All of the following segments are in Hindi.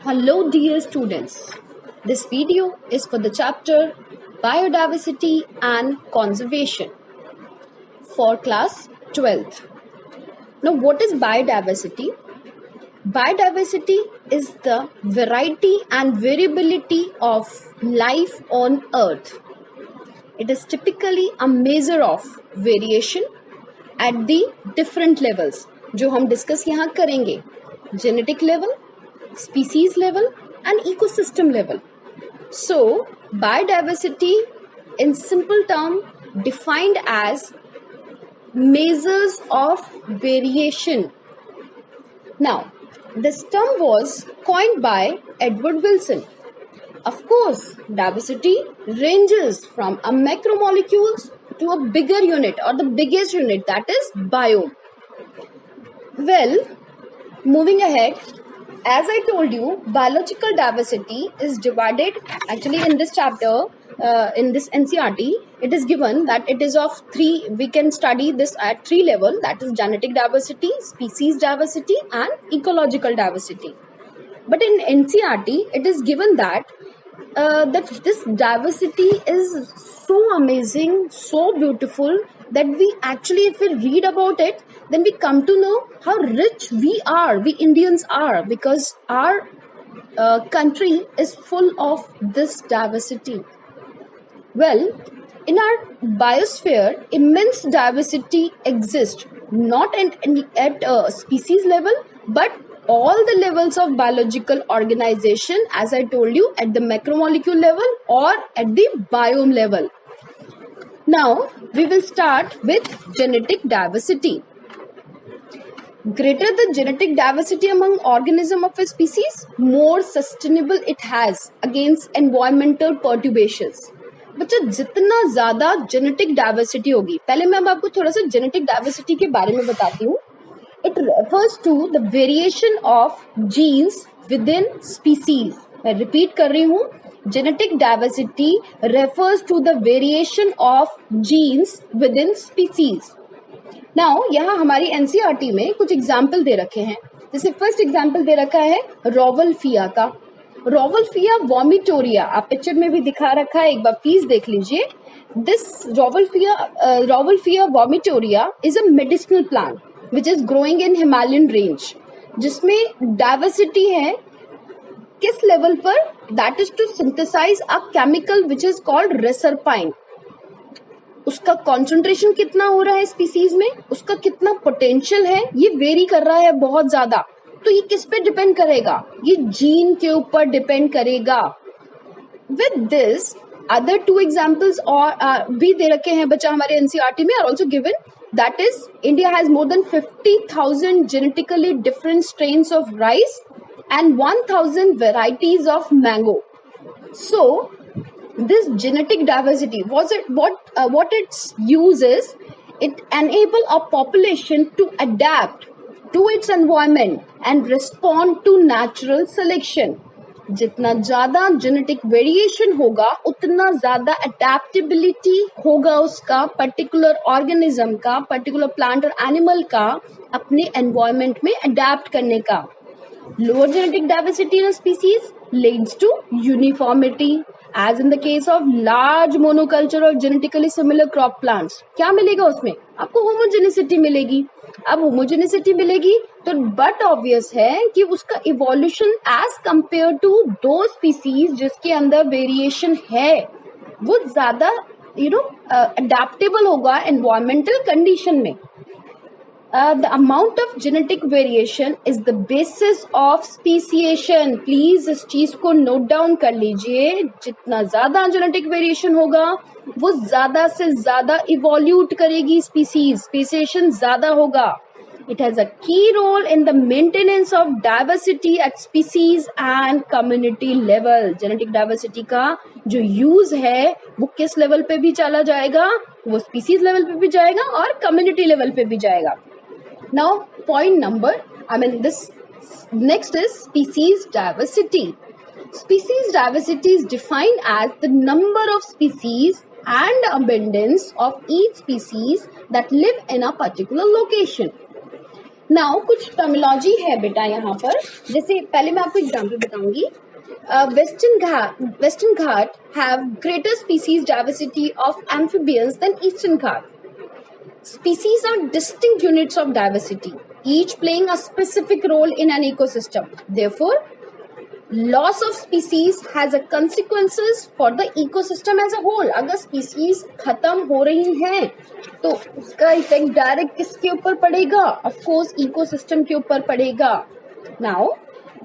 Hello dear students, this video is for the chapter Biodiversity and Conservation for class 12th. Now what is biodiversity? Biodiversity is the variety and variability of life on earth. It is typically a measure of variation at the different levels जो हम डिस्कस यहाँ करेंगे, genetic level, species level and ecosystem level. So biodiversity in simple term defined as measures of variation. Now this term was coined by Edward Wilson. Of course, diversity ranges from a macromolecules to a bigger unit or the biggest unit, that is biome. Well, moving ahead, as I told you, biological diversity is divided actually in this chapter, in this NCERT, it is given that it is of three, we can study this at three level, that is genetic diversity, species diversity and ecological diversity. But in NCERT, it is given that this diversity is so amazing, so beautiful that we actually, if we read about it, then we come to know how rich we Indians are, because our country is full of this diversity. Well, in our biosphere, immense diversity exists, not at a species level, but all the levels of biological organization, as I told you, at the macromolecule level or at the biome level. Now, we will start with genetic diversity. Greater the genetic diversity among organism of a species, more sustainable it has against environmental perturbations. बच्चा जितना ज़्यादा जेनेटिक डाइवर्सिटी होगी, पहले मैं आपको थोड़ा सा जेनेटिक डाइवर्सिटी के बारे में बताती हूँ. It refers to the variation of genes within species. मैं रिपीट कर रही हूँ, genetic diversity refers to the variation of genes within species. Now यहाँ हमारी NCERT में कुछ एग्जाम्पल दे रखे हैं. जैसे फर्स्ट एग्जाम्पल दे रखा है रोवल्फिया का. रोवल्फिया वॉमिटोरिया, आप पिक्चर में भी दिखा रखा है, एक बार प्लीज देख लीजिए. This rauwolfia vomitoria is a medicinal plant which is growing in Himalayan range, जिसमें डाइवर्सिटी है किस लेवल पर, that is to synthesize a chemical which is called reserpine. उसका कॉन्सेंट्रेशन कितना हो रहा है स्पीसीज में, उसका कितना पोटेंशियल है, ये वेरी कर रहा है बहुत ज्यादा. तो ये किस पे डिपेंड करेगा, ये जीन के ऊपर डिपेंड करेगा. With this other two examples और भी दे रखे हैं बच्चा हमारे एनसीईआरटी में, are also given. That is, India has more than 50,000 genetically different strains of rice and 1,000 varieties of mango. So, this genetic diversity, what its use is, it enable a population to adapt to its environment and respond to natural selection. जितना ज़्यादा जेनेटिक वेरिएशन होगा उतना ज़्यादा अडेप्टेबिलिटी होगा उसका पर्टिकुलर ऑर्गेनिज्म का, पर्टिकुलर प्लांट और एनिमल का अपने एनवायरनमेंट में अडेप्ट करने का. Lower genetic diversity in species leads to uniformity, as in the case of large monoculture of genetically similar crop plants. क्या मिलेगा उसमें, आपको होमोजेनिसिटी मिलेगी. अब होमोजेनिसिटी मिलेगी तो बट ऑब्वियस है कि उसका इवोल्यूशन एज कंपेयर टू दो स्पीसीज जिसके अंदर वेरिएशन है वो ज्यादा अडेप्टेबल होगा एनवायरमेंटल कंडीशन में. The amount of genetic variation is the basis of speciation. Please इस चीज को नोट डाउन कर लीजिए. जितना ज्यादा जेनेटिक वेरिएशन होगा वो ज्यादा से ज्यादा इवोल्यूट करेगी स्पीसीज, स्पीसिएशन ज्यादा होगा. It has a key role in the maintenance of diversity at species and community level. Genetic diversity का जो use है वो किस level पे भी चला जाएगा, वो species level पे भी जाएगा और community level पे भी जाएगा. Now point number, this next is species diversity. Species diversity is defined as the number of species and abundance of each species that live in a particular location. Now कुछ टर्मिनोलॉजी है बेटा यहाँ पर, जैसे पहले मैं आपको एग्जांपल बताऊंगी. Western Ghat have greater species diversity of amphibians than Eastern Ghat. Species are distinct units of diversity, each playing a specific role in an ecosystem. Therefore, loss of species has a consequences for the ecosystem as a whole. अगर species खत्म हो रही हैं तो उसका इफेक्ट डायरेक्ट किसके ऊपर पड़ेगा? Of course, ecosystem के ऊपर पड़ेगा. Now,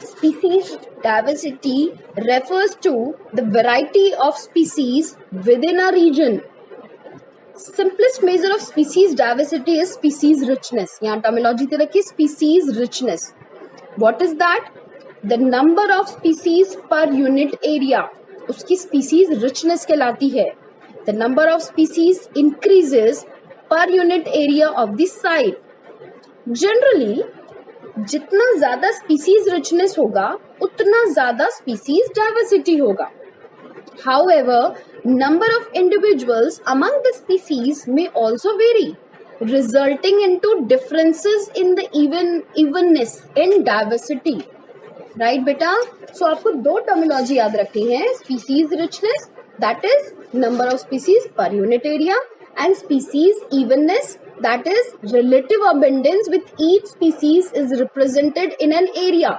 species diversity refers to the variety of species within a region. Simplest measure of species diversity is species richness. यहाँ टर्मिनोलॉजी दे रखी है species richness. What is that? The number of species per unit area. उसकी species richness कहलाती है. The number of species increases per unit area of the site. Generally, जितना ज्यादा species richness होगा उतना ज्यादा species diversity होगा. However, number of individuals among the species may also vary, resulting into differences in the evenness in diversity. Right, बेटा? So आपको दो टर्मिनोलॉजी याद रखनी है. Species richness, that is number of species per unit area, and species evenness, that is relative abundance with each species is represented in an area.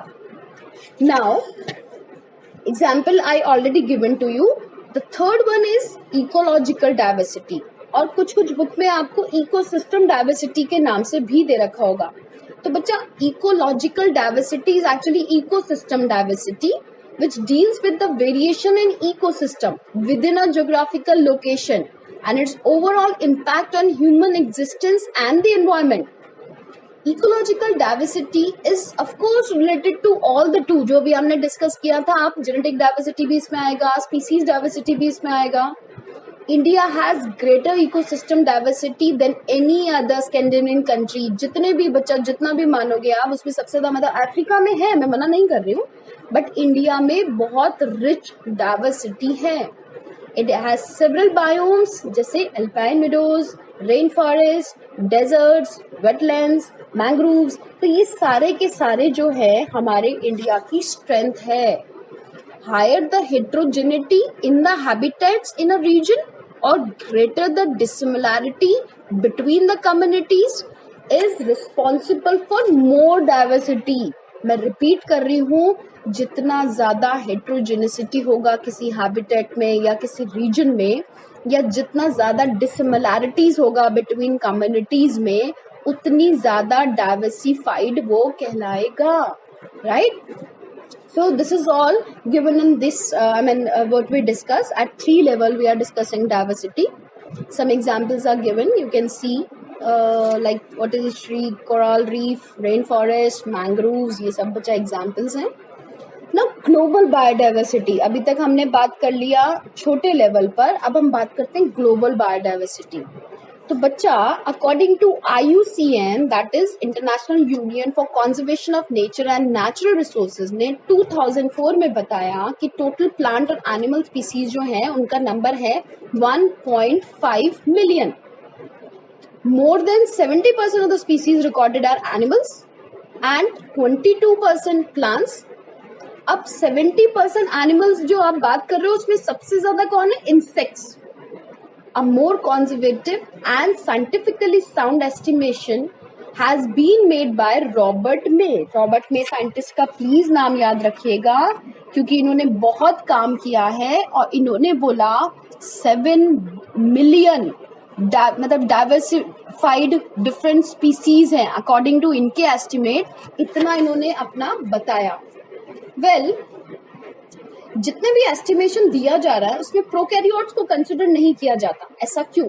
Now, example I already given to you. The third one is ecological diversity. और कुछ बुक में आपको ecosystem diversity के नाम से भी दे रखा होगा. तो बच्चा, ecological diversity is actually ecosystem diversity, which deals with the variation in ecosystem within a geographical location and its overall impact on human existence and the environment. Ecological diversity is of course related to all the two जो भी हमने डिस्कस किया था. आप genetic diversity भी इसमें आएगा, species diversity भी इसमें आएगा. India has greater ecosystem diversity than any other Scandinavian country. जितने भी बच्चा जितना भी मानोगे आप, उसमें सबसे ज्यादा मतलब अफ्रीका में है, मैं मना नहीं कर रही हूँ, बट इंडिया में बहुत रिच डाइवर्सिटी है. It has several biomes जैसे alpine meadows, rainforest, deserts, wetlands, mangroves. तो ये सारे के सारे जो है हमारे इंडिया की स्ट्रेंथ है. Higher the heterogeneity in the habitats in a region or greater the dissimilarity between the communities is responsible for more diversity. मैं रिपीट कर रही हूँ, जितना ज्यादा हेट्रोजेनिसिटी होगा किसी हैबिटेट में या किसी रीजन में, या जितना ज्यादा डिसिमिलैरिटीज होगा बिटवीन कम्युनिटीज में, उतनी ज्यादा डाइवर्सिफाइड वो कहलाएगा. Right? So this is all given in this, what we discuss at 3 level we are discussing diversity. Some examples are given. You can see like what is tree, coral reef, rainforest, mangroves, ये सब बच्चा examples हैं. Now global biodiversity. अभी तक हमने बात कर लिया छोटे लेवल पर, अब हम बात करते हैं global biodiversity. तो बच्चा, according to IUCN, that is international union for conservation of nature and natural resources, ने 2004 में बताया कि टोटल प्लांट और एनिमल स्पीसीज जो है उनका नंबर है 1.5 million. More than 70% of the species recorded are animals and 22% plants. अब 70% एनिमल्स जो आप बात कर रहे हो उसमें सबसे ज्यादा कौन है? Insects. A more conservative and scientifically sound estimation has been made by Robert May. Robert May scientist का प्लीज नाम याद रखिएगा, क्योंकि इन्होंने बहुत काम किया है और इन्होंने बोला 7 मिलियन मतलब डाइवर्सिफाइड डिफरेंट स्पीसीज हैं अकॉर्डिंग टू इनके एस्टिमेट. इतना इन्होंने अपना बताया. वेल, जितने भी एस्टिमेशन दिया जा रहा है उसमें प्रोकैरियोट्स को कंसिडर नहीं किया जाता. ऐसा क्यों?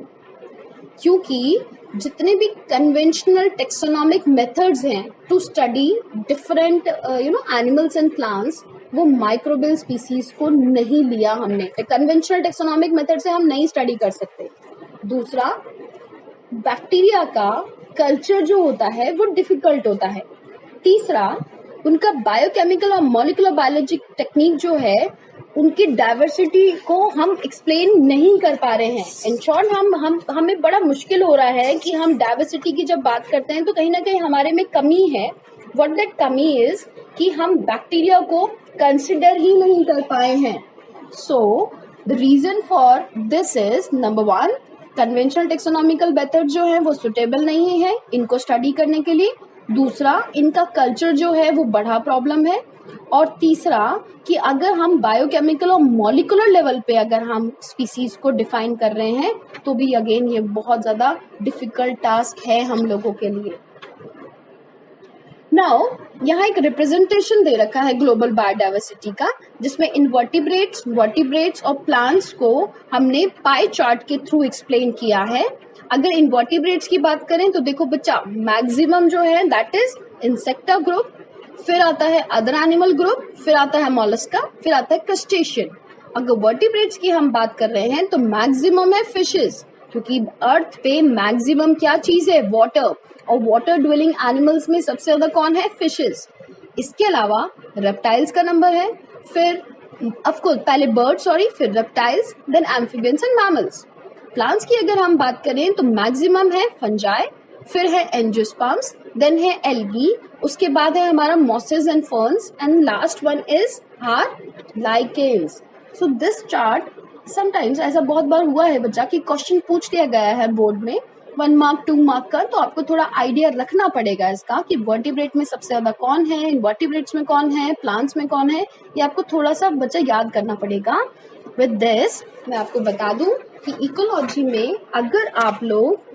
क्योंकि जितने भी कन्वेंशनल टेक्सोनॉमिक मेथड्स हैं to study different animals and plants, वो माइक्रोबियल स्पीसीज को नहीं लिया हमने. कन्वेंशनल टेक्सोनॉमिक मेथड से हम नहीं स्टडी कर सकते. दूसरा, बैक्टीरिया का कल्चर जो होता है वो डिफिकल्ट होता है. तीसरा, उनका बायोकेमिकल और मॉलिक्यूलर बायोलॉजी टेक्निक जो है उनकी डाइवर्सिटी को हम एक्सप्लेन नहीं कर पा रहे हैं। इन शॉर्ट हमें बड़ा मुश्किल हो रहा है कि हम डाइवर्सिटी की जब बात करते हैं तो कहीं ना कहीं हमारे में कमी है। व्हाट दैट कमी इज कि हम बैक्टीरिया को कंसिडर ही नहीं कर पाए हैं। So the reason for this is number 1, conventional taxonomical method जो है वो सुटेबल नहीं है इनको स्टडी करने के लिए। दूसरा, इनका कल्चर जो है वो बड़ा प्रॉब्लम है। और तीसरा कि अगर हम बायोकेमिकल और मॉलिकुलर लेवल पे अगर हम स्पीसीज को डिफाइन कर रहे हैं तो भी अगेन ये बहुत ज़्यादा डिफिकल्ट टास्क है हम लोगों के लिए। नाउ यहाँ एक रिप्रेजेंटेशन दे रखा है ग्लोबल बायोडाइवर्सिटी का, जिसमें इनवर्टिब्रेट्स, वर्टिब्रेट्स और प्लांट्स को हमने पाई चार्ट के थ्रू एक्सप्लेन किया है। अगर इनवर्टिब्रेट्स की बात करें तो देखो बच्चा, मैक्सिमम जो है दैट इज इंसेक्टा ग्रुप, फिर आता है अदर एनिमल ग्रुप, फिर आता है मॉलस्का, फिर आता है क्रस्टेशियन। अगर वर्टिब्रेट्स की हम बात कर रहे हैं तो मैक्सिमम है फिशेस, क्योंकि अर्थ पे मैक्सिमम क्या चीज है, वाटर, और वाटर ड्वेलिंग एनिमल्स में सबसे ज्यादा कौन है, फिशेस। इसके अलावा रेप्टाइल्स का नंबर है, फिर ऑफकोर्स पहले बर्ड फिर reptiles, then amphibians and mammals. Plants की अगर हम बात करें तो मैक्सिमम है फंजाई, फिर है एंजियोस्पर्म्स, देन है एल्गी, उसके बाद है हमारा mosses and ferns, and last one is are lichens. So this chart sometimes ऐसा बहुत बार हुआ है बच्चा कि क्वेश्चन पूछ दिया गया है बोर्ड में 1 मार्क 2 मार्क का, तो आपको थोड़ा आइडिया रखना पड़ेगा इसका कि वर्टिब्रेट में सबसे ज्यादा कौन है, इनवर्टिब्रेट्स में कौन है, प्लांट्स में कौन है, ये आपको थोड़ा सा बच्चा याद करना पड़ेगा। विद दिस मैं आपको बता दूं कि इकोलॉजी में अगर आप लोग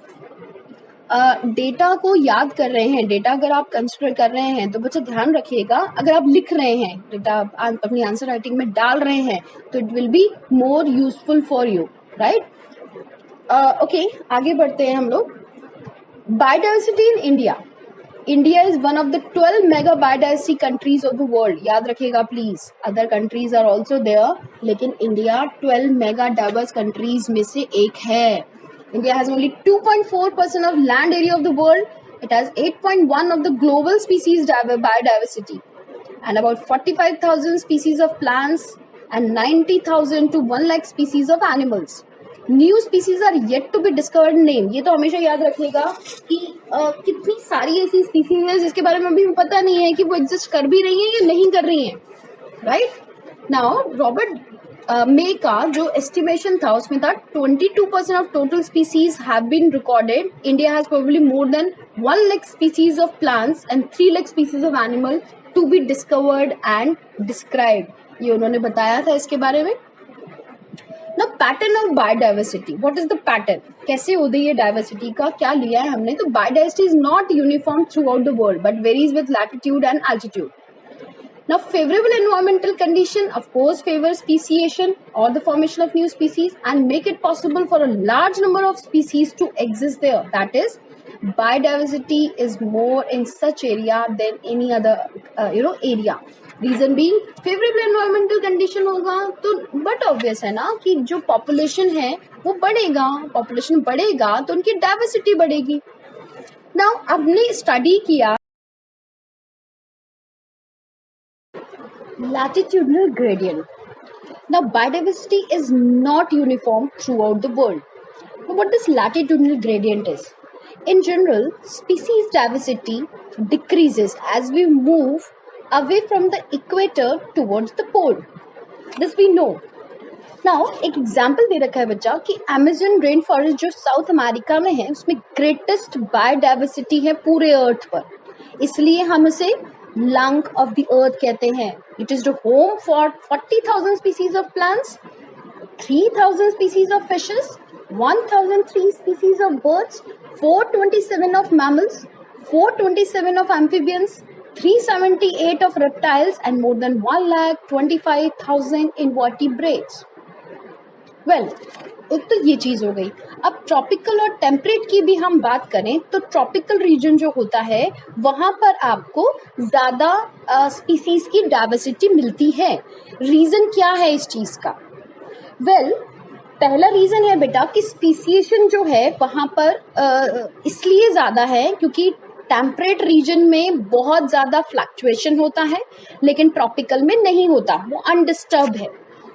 डेटा को याद कर रहे हैं, डेटा अगर आप कंसिडर कर रहे हैं तो बच्चा ध्यान रखिएगा, अगर आप लिख रहे हैं डेटा अपनी आंसर राइटिंग में डाल रहे हैं तो it will be more useful for you, right. Okay, आगे बढ़ते हैं हम लोग। Biodiversity in India. India is one of the 12 mega biodiversity countries of the world. याद रखिएगा please, other countries are also there, लेकिन इंडिया 12 मेगा डाइवर्स कंट्रीज में से एक है। India has only 2.4% of land area of the world. It has 8.1 of the global species biodiversity and about 45,000 species of plants and 90,000 to 1 lakh species of animals. New species are yet to be discovered name. ये तो हमेशा याद रखिएगा कि कितनी सारी ऐसी स्पीसीज है जिसके बारे में अभी पता नहीं है कि वो एग्जिस्ट कर भी रही है या नहीं कर रही है, राइट। नाउ रॉबर्ट मे का जो एस्टिमेशन था उसमें था 22% of total species have been recorded. India has probably more than 1 lakh species of plants and 3 lakh species of animal to be discovered and described. ये उन्होंने बताया था इसके बारे में। ना pattern of biodiversity, what is the pattern, कैसे होती है डाइवर्सिटी का, क्या लिया है हमने, तो biodiversity is not uniform through out the world but varies with latitude and altitude. Now, favorable environmental condition, of course, favors speciation or the formation of new species and make it possible for a large number of species to exist there. That is, biodiversity is more in such area than any other, area. Reason being, favorable environmental condition होगा तो but obvious है ना कि जो population है वो बढ़ेगा, population बढ़ेगा तो उनकी diversity बढ़ेगी। Now, हमने study किया latitudinal gradient. Now, biodiversity is not uniform throughout the world. Now, what this latitudinal gradient is? In general, species diversity decreases as we move away from the equator towards the pole. This we know. Now, एक एग्जाम्पल दे रखा है बच्चा कि अमेजन रेन फॉरेस्ट जो साउथ अमेरिका में है उसमें ग्रेटेस्ट बायोडाइवर्सिटी है पूरे अर्थ पर, इसलिए हम उसे लंग ऑफ द अर्थ कहते हैं। It is the home for 40,000 species of plants, 3,000 species of fishes, 1,003 species of birds, 427 of mammals, 427 of amphibians, 378 of reptiles and more than 1,25,000 invertebrates. Well, एक तो ये चीज हो गई। अब ट्रॉपिकल और टेम्परेट की भी हम बात करें तो ट्रॉपिकल रीजन जो होता है वहां पर आपको ज्यादा स्पीसीज की डाइवर्सिटी मिलती है। रीजन क्या है इस चीज का? पहला रीजन है बेटा कि स्पीसीएशन जो है वहां पर इसलिए ज्यादा है क्योंकि टेम्परेट रीजन में बहुत ज़्यादा फ्लक्चुएशन होता है लेकिन ट्रॉपिकल में नहीं होता, वो अनडिस्टर्ब है।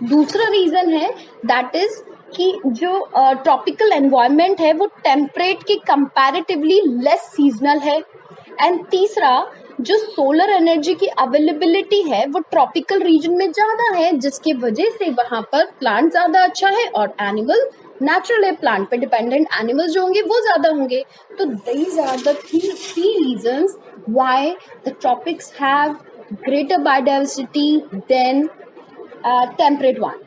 दूसरा रीजन है दैट इज कि जो ट्रॉपिकल एनवायरनमेंट है वो टेम्परेट के कंपैरेटिवली लेस सीजनल है। एंड तीसरा, जो सोलर एनर्जी की अवेलेबिलिटी है वो ट्रॉपिकल रीजन में ज़्यादा है, जिसकी वजह से वहाँ पर प्लांट ज़्यादा अच्छा है और एनिमल नेचुरल है, प्लांट पे डिपेंडेंट एनिमल्स जो होंगे वो ज़्यादा होंगे। तो these are the three reasons why the tropics have greater biodiversity than temperate one.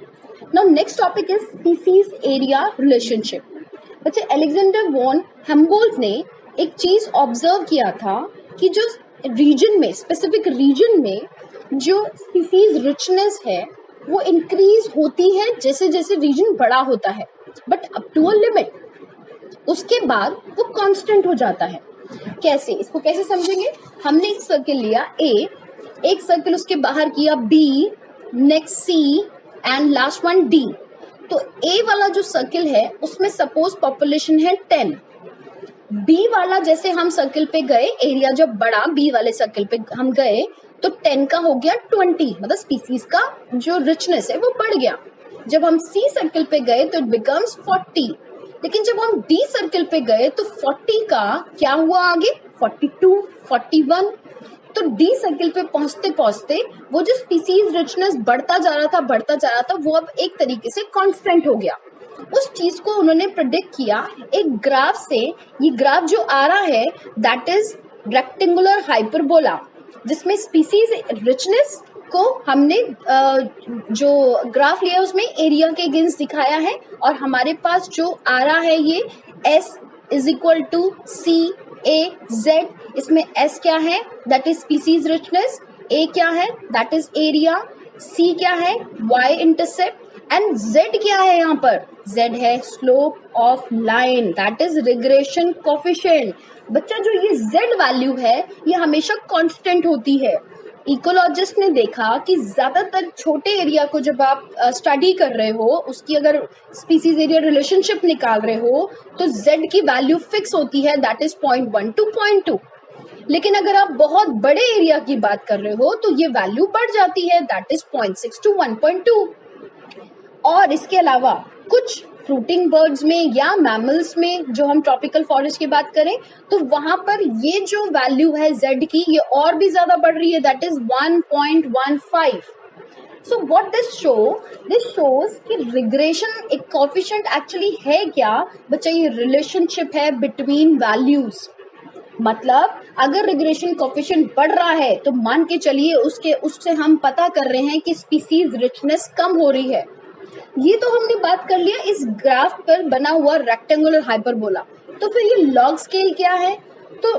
Now next topic is species area relationship. बच्चे एलेक्जेंडर वॉन हम्बोल्ट ने एक चीज ऑब्जर्व किया था कि जो रीजन में, स्पेसिफिक रीजन में जो स्पीसीज रिचनेस है वो इंक्रीज होती है जैसे जैसे रीजन बड़ा होता है, but up to a limit, उसके बाद वो कांस्टेंट हो जाता है। कैसे, इसको कैसे समझेंगे? हमने एक सर्किल लिया ए, एक सर्किल उसके बाहर किया B, next C and last one D. तो ए वाला जो सर्किल है उसमें सपोज पॉपुलेशन है 10, बी वाला जैसे हम सर्किल पे गए, एरिया जब बढ़ा बी वाले सर्किल पे हम गए तो 10 का हो गया 20, मतलब स्पीसीज का जो रिचनेस है वो बढ़ गया। जब हम सी सर्किल पे गए तो इट बिकम्स 40, लेकिन जब हम डी सर्किल पे गए तो 40 का क्या हुआ आगे, 42, 41। तो डी सर्किल पे पहुंचते पहुंचते वो जो स्पीसीज रिचनेस बढ़ता जा रहा था वो अब एक तरीके से कांस्टेंट हो गया। उस चीज को उन्होंने प्रेडिक्ट किया एक ग्राफ से। ये ग्राफ जो आ रहा है दैट इज रेक्टेंगुलर हाइपरबोला, जिसमें स्पीसीज रिचनेस को हमने जो ग्राफ लिया उसमें एरिया के अगेंस्ट दिखाया है, और हमारे पास जो आ रहा है ये S is equal to C A Z. इसमें S क्या है, that is species richness, A क्या है, दैट इज एरिया, C क्या है, Y इंटरसेप्ट, एंड Z क्या है, यहाँ पर Z है slope of line, that is regression coefficient. बच्चा जो ये Z वैल्यू है ये हमेशा कांस्टेंट होती है। इकोलॉजिस्ट ने देखा कि ज्यादातर छोटे एरिया को जब आप स्टडी कर रहे हो, उसकी अगर स्पीसीज एरिया रिलेशनशिप निकाल रहे हो तो Z की वैल्यू फिक्स होती है, दैट इज 0.1 to 0.2। लेकिन अगर आप बहुत बड़े एरिया की बात कर रहे हो तो ये वैल्यू बढ़ जाती है, दैट इज 0.6 to 1.2। और इसके अलावा कुछ फ्रूटिंग बर्ड्स में या मैमल्स में, जो हम ट्रॉपिकल फॉरेस्ट की बात करें तो वहां पर ये जो वैल्यू है Z की ये और भी ज्यादा बढ़ रही है, that is 1.15। So what this shows कि रिग्रेशन एक कोफिशिएंट एक्चुअली है क्या बच्चा, ये रिलेशनशिप है बिटवीन वैल्यूज। मतलब अगर रिग्रेशन कोफिशिएंट बढ़ रहा है तो मान के चलिए उससे हम पता कर रहे हैं कि स्पीसीज रिचनेस कम हो रही है। ये तो हमने बात कर लिया इस ग्राफ पर बना हुआ रेक्टेंगुलर हाइपरबोला। तो फिर ये लॉग स्केल क्या है? तो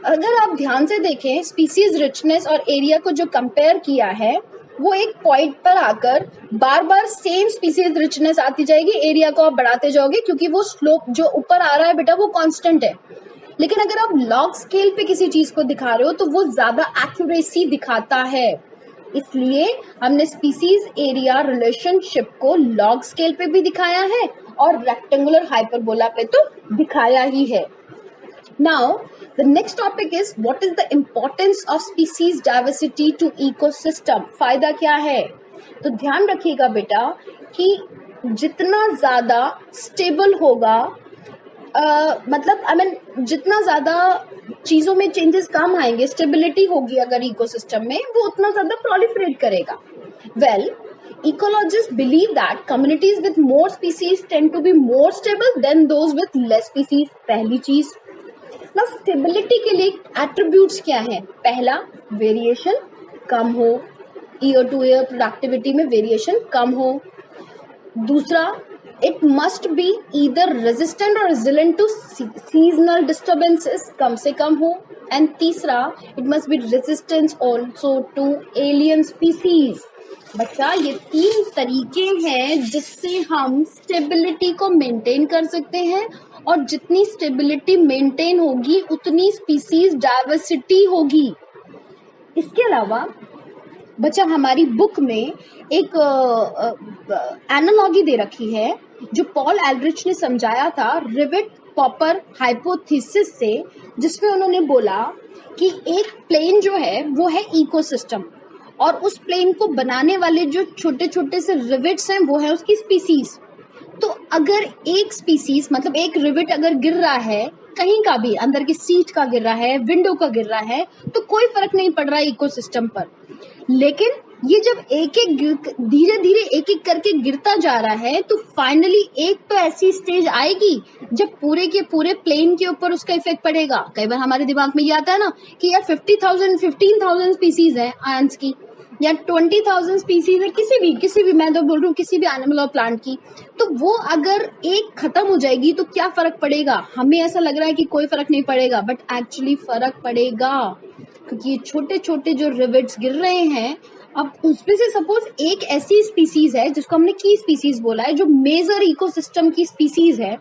अगर आप ध्यान से देखें स्पीसीज रिचनेस और एरिया को जो कंपेयर किया है वो एक पॉइंट पर आकर बार बार सेम स्पीसीज रिचनेस आती जाएगी, एरिया को आप बढ़ाते जाओगे क्योंकि वो स्लोप जो ऊपर आ रहा है बेटा वो कांस्टेंट है। लेकिन अगर आप लॉग स्केल पे किसी चीज को दिखा रहे हो तो वो ज्यादा एक्यूरेसी दिखाता है, इसलिए हमने स्पीसीज एरिया रिलेशनशिप को लॉग स्केल पे भी दिखाया है और रेक्टेंगुलर हाइपरबोला पे तो दिखाया ही है। Now the next topic is what is the importance of species diversity to ecosystem. फायदा क्या है? तो ध्यान रखिएगा बेटा कि जितना ज्यादा स्टेबल होगा, मतलब जितना ज्यादा चीजों में चेंजेस कम आएंगे, स्टेबिलिटी होगी अगर इकोसिस्टम में, वो उतना ज्यादा प्रोलिफरेट करेगा। Well, ecologists believe that communities with more species tend to be more stable than those with less species। पहली चीज ना, स्टेबिलिटी के लिए एट्रीब्यूट्स क्या है? पहला, वेरिएशन कम हो, ईयर टू ईयर प्रोडक्टिविटी में वेरिएशन कम हो। दूसरा, it must be either resistant or resilient to seasonal disturbances, कम से कम हो। एंड तीसरा, it must be resistant also to alien species। बच्चा ये 3 तरीके हैं जिससे हम स्टेबिलिटी को मेंटेन कर सकते हैं, और जितनी स्टेबिलिटी मेंटेन होगी उतनी स्पीसीज डाइवर्सिटी होगी। इसके अलावा बच्चा हमारी बुक में एक एनालॉजी दे रखी है जो पॉल एल्ड्रिच ने समझाया था रिवेट पॉपर हाइपोथेसिस से, जिसमें उन्होंने बोला कि एक प्लेन जो है वो है इकोसिस्टम, और उस प्लेन को बनाने वाले जो छोटे छोटे से रिविट्स हैं वो है उसकी स्पीसीज। तो अगर एक स्पीसीज मतलब एक रिविट अगर गिर रहा है, कहीं का भी, अंदर की सीट का गिर रहा है, विंडो का गिर रहा है, तो कोई फर्क नहीं पड़ रहा है इकोसिस्टम पर। लेकिन ये जब एक एक धीरे धीरे एक एक करके गिरता जा रहा है तो फाइनली एक तो ऐसी स्टेज आएगी जब पूरे के पूरे प्लेन के ऊपर उसका इफेक्ट पड़ेगा। कई बार हमारे दिमाग में ये आता है ना कि यार 15,000 स्पीसीज है आयंस की, या 20,000 स्पीसीज है किसी भी मैं तो बोल रही हूँ किसी भी एनिमल और प्लांट की, तो वो अगर एक खत्म हो जाएगी तो क्या फर्क पड़ेगा। हमें ऐसा लग रहा है कि कोई फर्क नहीं पड़ेगा, बट एक्चुअली फर्क पड़ेगा, क्योंकि ये छोटे छोटे जो रिविट्स गिर रहे हैं, अब उसमें से सपोज एक ऐसी स्पीसीज है जिसको हमने की स्पीसीज बोला है, जो मेजर इकोसिस्टम की स्पीसीज है।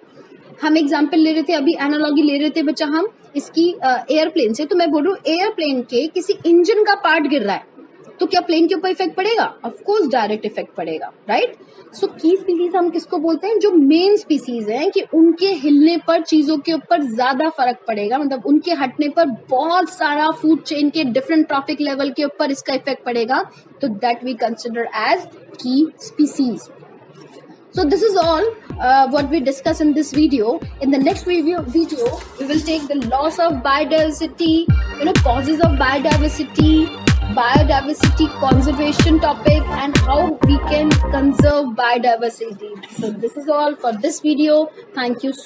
हम एग्जाम्पल ले रहे थे, अभी एनालॉजी ले रहे थे बच्चा हम इसकी एयरप्लेन से, तो मैं बोल रहा हूँ एयरप्लेन के किसी इंजन का पार्ट गिर रहा है तो क्या प्लेन के ऊपर इफेक्ट पड़ेगा? ऑफ कोर्स डायरेक्ट इफेक्ट पड़ेगा, राइट। सो की स्पीसीज हम किसको बोलते हैं? जो मेन स्पीसीज हैं कि उनके हिलने पर चीजों के ऊपर ज्यादा फर्क पड़ेगा, मतलब उनके हटने पर बहुत सारा फूड चेन के डिफरेंट ट्रॉपिक लेवल के ऊपर इसका इफेक्ट पड़ेगा, तो दैट वी कंसिडर एज की species. So this is all what we discuss in this video. In the next video, we will take the loss of biodiversity, causes of biodiversity conservation topic, and how we can conserve biodiversity. So this is all for this video. Thank you so